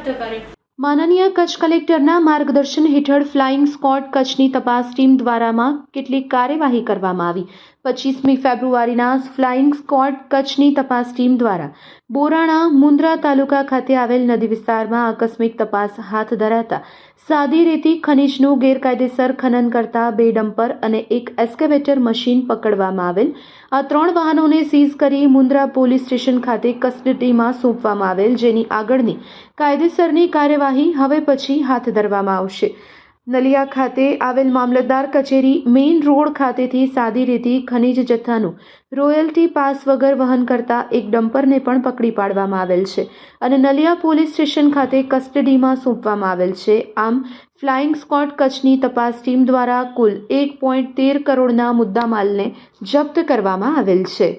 જપ્ત કરેલ। માનનીય કચ્છ કલેક્ટરના માર્ગદર્શન હેઠળ ફ્લાઇંગ સ્ક્વોડ કચ્છની તપાસ ટીમ દ્વારામાં કેટલીક કાર્યવાહી કરવામાં આવી। 25મી ફેબ્રુઆરીના ફ્લાઇંગ સ્ક્વોડ કચ્છની તપાસ ટીમ દ્વારા બોરાણા મુન્દ્રા તાલુકા ખાતે આવેલ નદી વિસ્તારમાં આકસ્મિક તપાસ હાથ ધરાતા સાદી રેતી ખનીજનું ગેરકાયદેસર ખનન કરતા 2 ડમ્પર અને 1 એસ્કેવેટર મશીન પકડવામાં આવેલ। આ 3 વાહનોને સીઝ કરી મુન્દ્રા પોલીસ સ્ટેશન ખાતે કસ્ટડીમાં સોંપવામાં આવેલ, જેની આગળની કાયદેસરની કાર્યવાહી હવે પછી હાથ ધરવામાં આવશે। નલિયા ખાતે આવેલ મામલતદાર કચેરી મેઇન રોડ ખાતેથી સાદી રેતી ખનીજ જથ્થાનું રોયલ્ટી પાસ વગર વહન કરતા 1 ડમ્પરને પણ પકડી પાડવામાં આવેલ છે અને નલિયા પોલીસ સ્ટેશન ખાતે કસ્ટડીમાં સોંપવામાં આવેલ છે। આમ ફ્લાઇંગ સ્ક્વોડ કચ્છની તપાસ ટીમ દ્વારા કુલ 1.13 કરોડના મુદ્દામાલને જપ્ત કરવામાં આવેલ છે।